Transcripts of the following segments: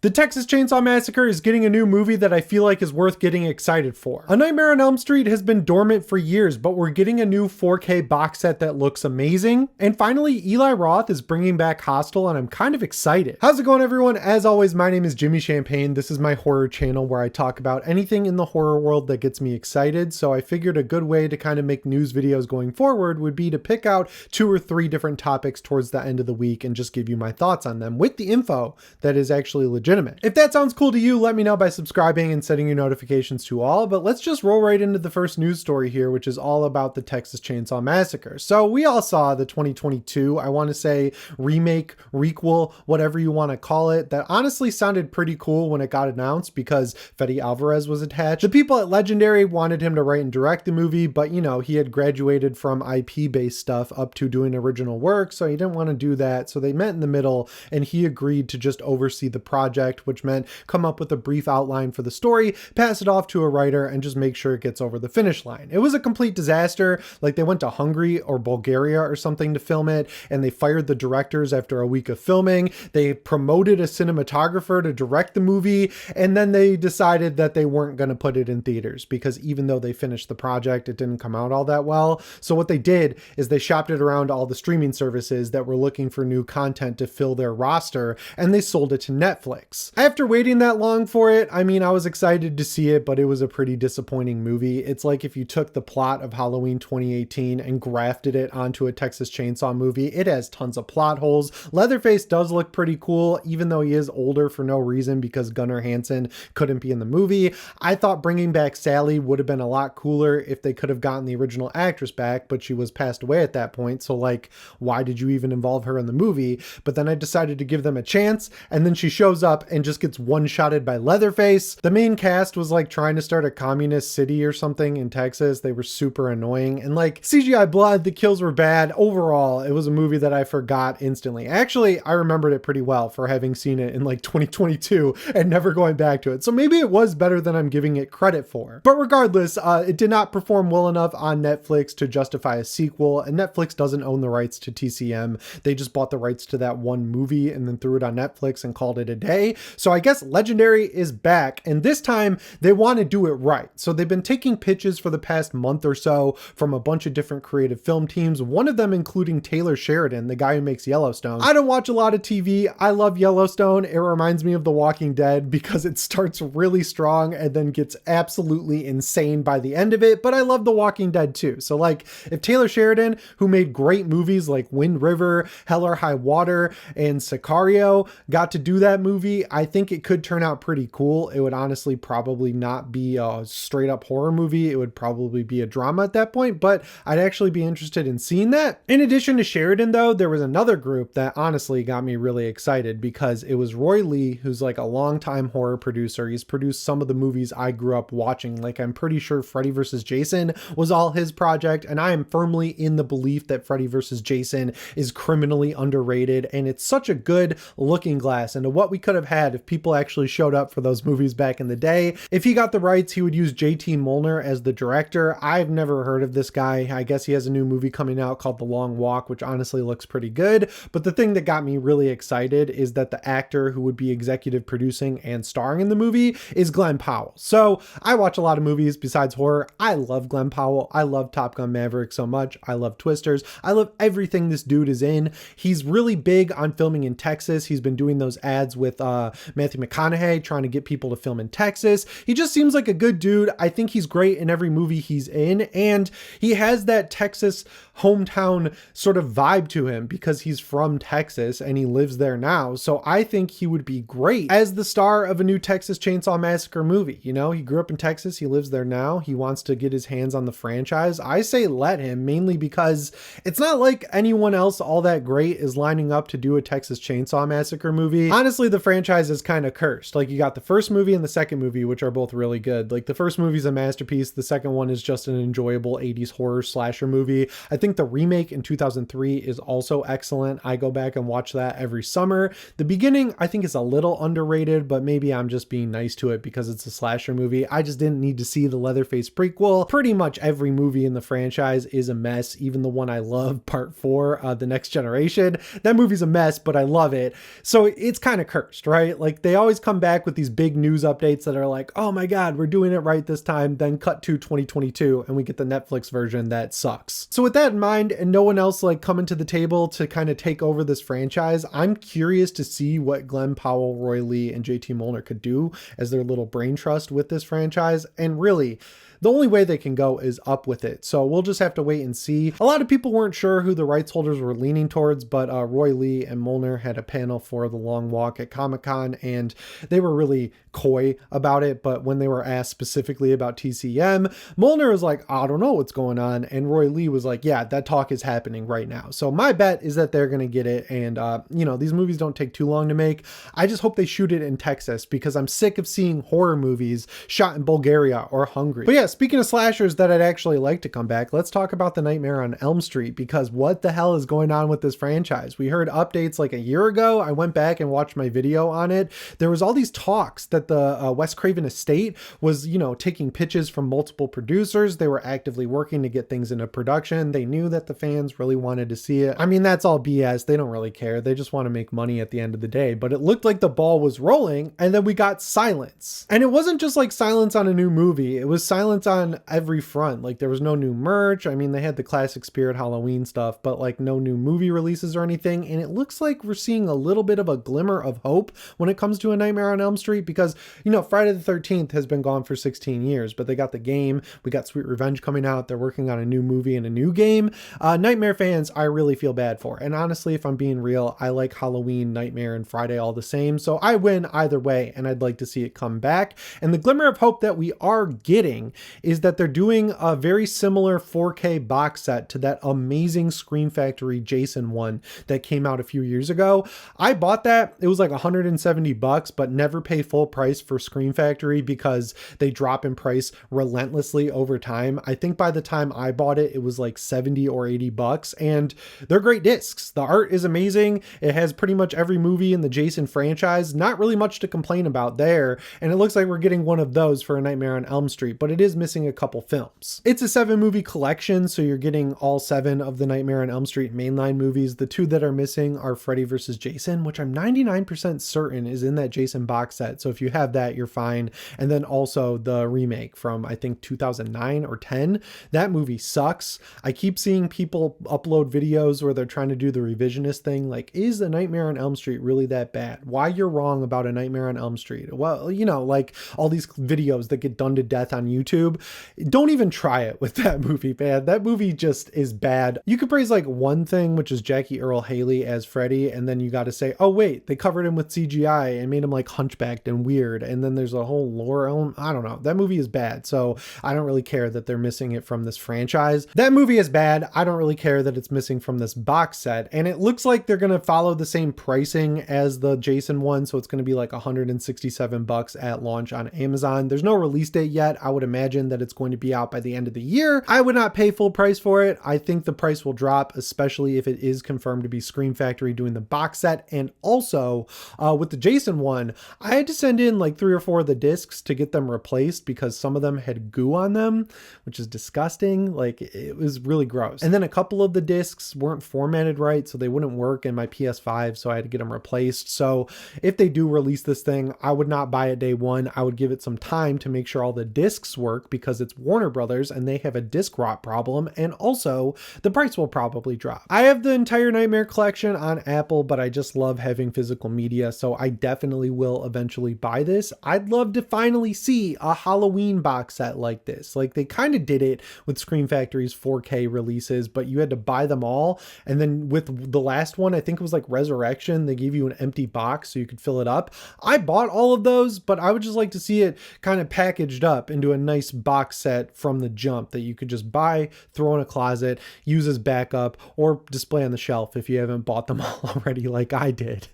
The Texas Chainsaw Massacre is getting a new movie that I feel like is worth getting excited for. A Nightmare on Elm Street has been dormant for years, but we're getting a new 4K box set that looks amazing. And finally, Eli Roth is bringing back Hostel, and I'm kind of excited. How's it going, everyone? As always, my name is Jimmy Champagne. This is my horror channel where I talk about anything in the horror world that gets me excited. So I figured a good way to kind of make news videos going forward would be to pick out 2 or 3 different topics towards the end of the week and just give you my thoughts on them with the info that is actually legitimate. If that sounds cool to you, let me know by subscribing and setting your notifications to all, but let's just roll right into the first news story here, which is all about the Texas Chainsaw Massacre. So we all saw the 2022, I want to say remake, requel, whatever you want to call it, that honestly sounded pretty cool when it got announced because Fede Alvarez was attached. The people at Legendary wanted him to write and direct the movie, but you know, he had graduated from IP-based stuff up to doing original work, so he didn't want to do that. So they met in the middle and he agreed to just oversee the project, which meant come up with a brief outline for the story, pass it off to a writer, and just make sure it gets over the finish line. It was a complete disaster. Like, they went to Hungary or Bulgaria or something to film it, and they fired the directors after a week of filming. They promoted a cinematographer to direct the movie, and then they decided that they weren't going to put it in theaters because even though they finished the project, it didn't come out all that well. So what they did is they shopped it around to all the streaming services that were looking for new content to fill their roster, and they sold it to Netflix. After waiting that long for it, I mean, I was excited to see it, but it was a pretty disappointing movie. It's like if you took the plot of Halloween 2018 and grafted it onto a Texas Chainsaw movie. It has tons of plot holes. Leatherface does look pretty cool, even though he is older for no reason because Gunnar Hansen couldn't be in the movie. I thought bringing back Sally would have been a lot cooler if they could have gotten the original actress back, but she was passed away at that point. So like, why did you even involve her in the movie? But then I decided to give them a chance, and then she shows up and just gets one-shotted by Leatherface. The main cast was like trying to start a communist city or something in Texas. They were super annoying, and like CGI blood, the kills were bad. Overall, it was a movie that I forgot instantly. Actually, I remembered it pretty well for having seen it in like 2022 and never going back to it. So maybe it was better than I'm giving it credit for. But regardless, it did not perform well enough on Netflix to justify a sequel, and Netflix doesn't own the rights to TCM. They just bought the rights to that one movie and then threw it on Netflix and called it a day. So I guess Legendary is back, and this time they want to do it right. So they've been taking pitches for the past month or so from a bunch of different creative film teams, one of them including Taylor Sheridan, the guy who makes Yellowstone. I don't watch a lot of TV. I love Yellowstone. It reminds me of The Walking Dead because it starts really strong and then gets absolutely insane by the end of it, but I love The Walking Dead too. So like, if Taylor Sheridan, who made great movies like Wind River, Hell or High Water, and Sicario, got to do that movie, I think it could turn out pretty cool. It would honestly probably not be a straight up horror movie. It would probably be a drama at that point, but I'd actually be interested in seeing that. In addition to Sheridan though, there was another group that honestly got me really excited because it was Roy Lee, who's like a longtime horror producer. He's produced some of the movies I grew up watching. Like, I'm pretty sure Freddy vs. Jason was all his project, and I am firmly in the belief that Freddy vs. Jason is criminally underrated, and it's such a good looking glass into what we could have had if people actually showed up for those movies back in the day. If he got the rights, he would use JT Molnar as the director. I've never heard of this guy. I guess he has a new movie coming out called The Long Walk, which honestly looks pretty good. But the thing that got me really excited is that the actor who would be executive producing and starring in the movie is Glenn Powell. So I watch a lot of movies besides horror. I love Glenn Powell. I love Top Gun Maverick so much. I love Twisters. I love everything this dude is in. He's really big on filming in Texas. He's been doing those ads with Matthew McConaughey trying to get people to film in Texas. He just seems like a good dude. I think he's great in every movie he's in, and he has that Texas hometown sort of vibe to him because he's from Texas and he lives there now. So I think he would be great as the star of a new Texas Chainsaw Massacre movie. You know, he grew up in Texas, he lives there now, he wants to get his hands on the franchise. I say let him, mainly because it's not like anyone else all that great is lining up to do a Texas Chainsaw Massacre movie. Honestly, the franchise is kind of cursed. Like, you got the first movie and the second movie, which are both really good. Like, the first movie is a masterpiece. The second one is just an enjoyable 80s horror slasher movie. I think the remake in 2003 is also excellent. I go back and watch that every summer. The beginning, I think, is a little underrated, but maybe I'm just being nice to it because it's a slasher movie. I just didn't need to see the Leatherface prequel. Pretty much every movie in the franchise is a mess. Even the one I love, Part 4, The Next Generation. That movie's a mess, but I love it. So it's kind of cursed, right? right? Like they always come back with these big news updates that are like, oh my God, we're doing it right this time. Then cut to 2022 and we get the Netflix version that sucks. So with that in mind, and no one else like coming to the table to kind of take over this franchise, I'm curious to see what Glenn Powell, Roy Lee, and JT Molnar could do as their little brain trust with this franchise. And really, the only way they can go is up with it. So we'll just have to wait and see. A lot of people weren't sure who the rights holders were leaning towards, but Roy Lee and Molnar had a panel for The Long Walk at Comic-Con, and they were really coy about it. But when they were asked specifically about TCM, Molnar was like, I don't know what's going on. And Roy Lee was like, yeah, that talk is happening right now. So my bet is that they're going to get it. And, you know, these movies don't take too long to make. I just hope they shoot it in Texas because I'm sick of seeing horror movies shot in Bulgaria or Hungary. But yeah, speaking of slashers that I'd actually like to come back, let's talk about The Nightmare on Elm Street, because what the hell is going on with this franchise? We heard updates like a year ago. I went back and watched my video on it. There was all these talks that the Wes Craven estate was, you know, taking pitches from multiple producers. They were actively working to get things into production. They knew that the fans really wanted to see it. I mean, that's all BS. They don't really care. They just want to make money at the end of the day. But it looked like the ball was rolling, and then we got silence. And it wasn't just like silence on a new movie. It was silence on every front. Like there was no new merch. I mean, they had the classic Spirit Halloween stuff, but like no new movie releases or anything. And it looks like we're seeing a little bit of a glimmer of hope when it comes to A Nightmare on Elm Street, because, you know, Friday the 13th has been gone for 16 years, but they got the game. We got Sweet Revenge coming out. They're working on a new movie and a new game. Nightmare fans, I really feel bad for. And honestly, if I'm being real, I like Halloween, Nightmare, and Friday all the same. So I win either way, and I'd like to see it come back. And the glimmer of hope that we are getting is that they're doing a very similar 4K box set to that amazing Scream Factory Jason one that came out a few years ago. I bought that. It was like $170, but never pay full price for Scream Factory because they drop in price relentlessly over time. I think by the time I bought it, it was like 70 or 80 bucks, and they're great discs. The art is amazing. It has pretty much every movie in the Jason franchise. Not really much to complain about there. And it looks like we're getting one of those for A Nightmare on Elm Street, but it is missing a couple films. It's a 7-movie collection, so you're getting all 7 of the Nightmare on Elm Street mainline movies. The 2 that are missing are Freddy vs. Jason, which I'm 99% certain is in that Jason box set. So if you have that, you're fine. And then also the remake from, I think, 2009 or 10. That movie sucks. I keep seeing people upload videos where they're trying to do the revisionist thing. Like, is A Nightmare on Elm Street really that bad? Why you're wrong about A Nightmare on Elm Street? Well, you know, like all these videos that get done to death on YouTube. Don't even try it with that movie, man. That movie just is bad. You could praise like one thing, which is Jackie Earle Haley as Freddy, and then you got to say, oh wait, they covered him with CGI and made him like hunchbacked and weird, and then there's a whole lore element. I don't know. That movie is bad, so I don't really care that they're missing it from this franchise. That movie is bad. I don't really care that it's missing from this box set, and it looks like they're going to follow the same pricing as the Jason one, so it's going to be like $167 at launch on Amazon. There's no release date yet. I would imagine that it's going to be out by the end of the year. I would not pay full price for it. I think the price will drop, especially if it is confirmed to be Scream Factory doing the box set. And also with the Jason one, I had to send in like 3 or 4 of the discs to get them replaced because some of them had goo on them, which is disgusting. Like, it was really gross. And then a couple of the discs weren't formatted right, so they wouldn't work in my PS5, so I had to get them replaced. So if they do release this thing, I would not buy it day one. I would give it some time to make sure all the discs work because it's Warner Brothers and they have a disc rot problem, and also the price will probably drop. I have the entire Nightmare collection on Apple, but I just love having physical media, so I definitely will eventually buy this. I'd love to finally see a Halloween box set like this. Like, they kind of did it with Scream Factory's 4K releases, but you had to buy them all. And then with the last one, I think it was like Resurrection, they gave you an empty box so you could fill it up. I bought all of those, but I would just like to see it kind of packaged up into a nice box set from the jump that you could just buy, throw in a closet, use as backup, or display on the shelf if you haven't bought them all already like I did.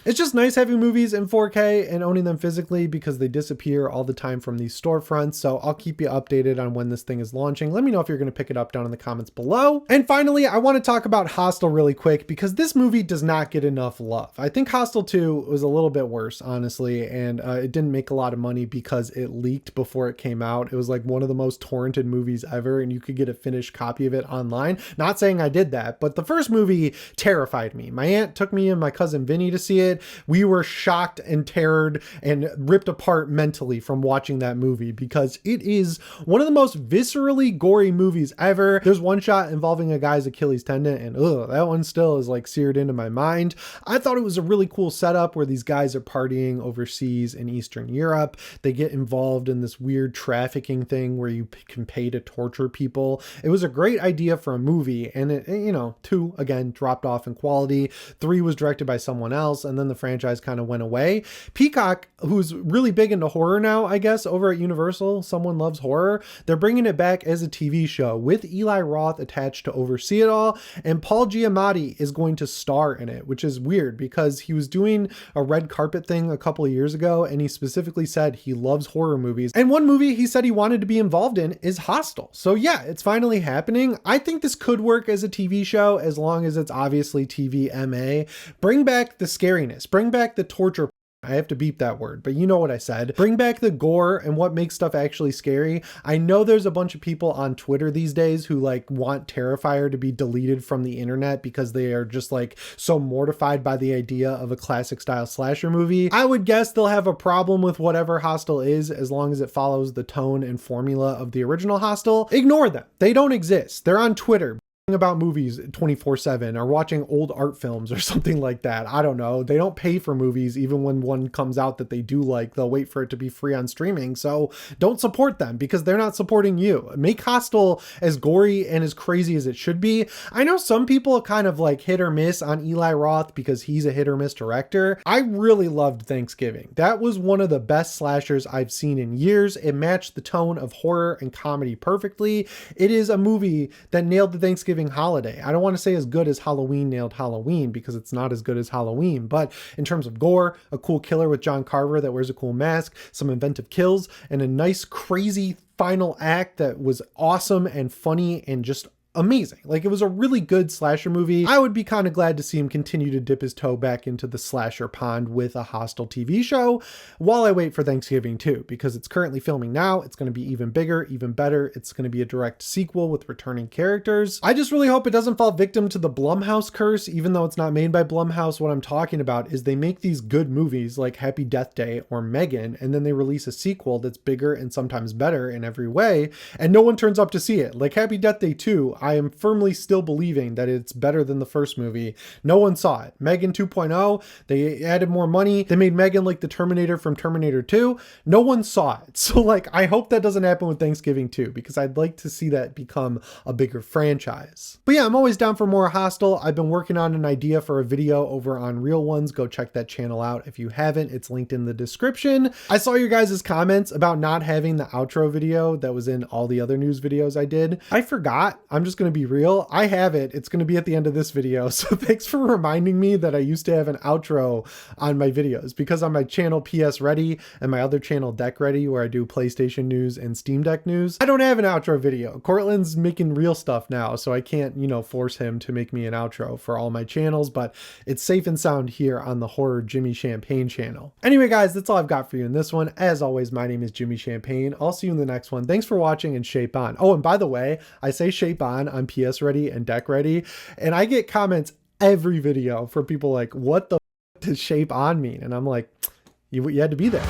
It's just nice having movies in 4K and owning them physically because they disappear all the time from these storefronts. So I'll keep you updated on when this thing is launching. Let me know if you're going to pick it up down in the comments below. And finally, I want to talk about Hostel really quick because this movie does not get enough love. I think Hostel 2 was a little bit worse, honestly, and it didn't make a lot of money because it leaked before it came out. It was like one of the most torrented movies ever, and you could get a finished copy of it online. Not saying I did that, but the first movie terrified me. My aunt took me and my cousin and Vinny to see it. We were shocked and terrored and ripped apart mentally from watching that movie because it is one of the most viscerally gory movies ever. There's one shot involving a guy's Achilles tendon, and that one still is like seared into my mind. I thought it was a really cool setup where these guys are partying overseas in Eastern Europe. They get involved in this weird trafficking thing where you can pay to torture people. It was a great idea for a movie, and it, 2 again dropped off in quality. 3 was directed by someone else, and then the franchise kind of went away. Peacock, who's really big into horror now, I guess, over at Universal, Someone Loves Horror, they're bringing it back as a TV show with Eli Roth attached to oversee it all, and Paul Giamatti is going to star in it, which is weird because he was doing a red carpet thing a couple of years ago, and he specifically said he loves horror movies. And one movie he said he wanted to be involved in is Hostel. So yeah, it's finally happening. I think this could work as a TV show as long as it's obviously TVMA. Bring back the scariness, bring back the torture. I have to beep that word, but you know what I said. Bring back the gore and what makes stuff actually scary. I know there's a bunch of people on Twitter these days who like want Terrifier to be deleted from the internet because they are just like so mortified by the idea of a classic style slasher movie. I would guess they'll have a problem with whatever Hostel is as long as it follows the tone and formula of the original Hostel. Ignore them. They don't exist. They're on Twitter about movies 24/7 or watching old art films or something like that. I don't know. They don't pay for movies. Even when one comes out that they do like, they'll wait for it to be free on streaming. So don't support them because they're not supporting you. Make Hostel as gory and as crazy as it should be. I know some people kind of like hit or miss on Eli Roth because he's a hit or miss director. I really loved Thanksgiving. That was one of the best slashers I've seen in years. It matched the tone of horror and comedy perfectly. It is a movie that nailed the Thanksgiving holiday. I don't want to say as good as Halloween nailed Halloween because it's not as good as Halloween, but in terms of gore, a cool killer with John Carver that wears a cool mask, some inventive kills, and a nice crazy final act that was awesome and funny and just amazing. Like, it was a really good slasher movie. I would be kind of glad to see him continue to dip his toe back into the slasher pond with a Hostel TV show while I wait for Thanksgiving too, because it's currently filming now. It's going to be even bigger, even better. It's going to be a direct sequel with returning characters. I just really hope it doesn't fall victim to the Blumhouse curse, even though it's not made by Blumhouse. What I'm talking about is they make these good movies like Happy Death Day or Megan, and then they release a sequel that's bigger and sometimes better in every way, and no one turns up to see it. Like Happy Death Day 2, I am firmly still believing that it's better than the first movie. No one saw it. Megan 2.0, they added more money. They made Megan like the Terminator from Terminator 2. No one saw it. So like, I hope that doesn't happen with Thanksgiving too, because I'd like to see that become a bigger franchise. But yeah, I'm always down for more Hostel. I've been working on an idea for a video over on Real Ones. Go check that channel out if you haven't. It's linked in the description. I saw your guys' comments about not having the outro video that was in all the other news videos I did. I forgot. I'm just going to be real. I have it. It's going to be at the end of this video. So thanks for reminding me that I used to have an outro on my videos, because on my channel PS Ready and my other channel Deck Ready, where I do PlayStation news and Steam Deck news, I don't have an outro video. Cortland's making real stuff now, so I can't, force him to make me an outro for all my channels, but it's safe and sound here on the Horror Jimmy Champagne channel. Anyway, guys, that's all I've got for you in this one. As always, my name is Jimmy Champagne. I'll see you in the next one. Thanks for watching, and shape on. Oh, and by the way, I say shape on PS Ready and Deck Ready, and I get comments every video from people like, what the does shape on mean? And I'm like, you had to be there.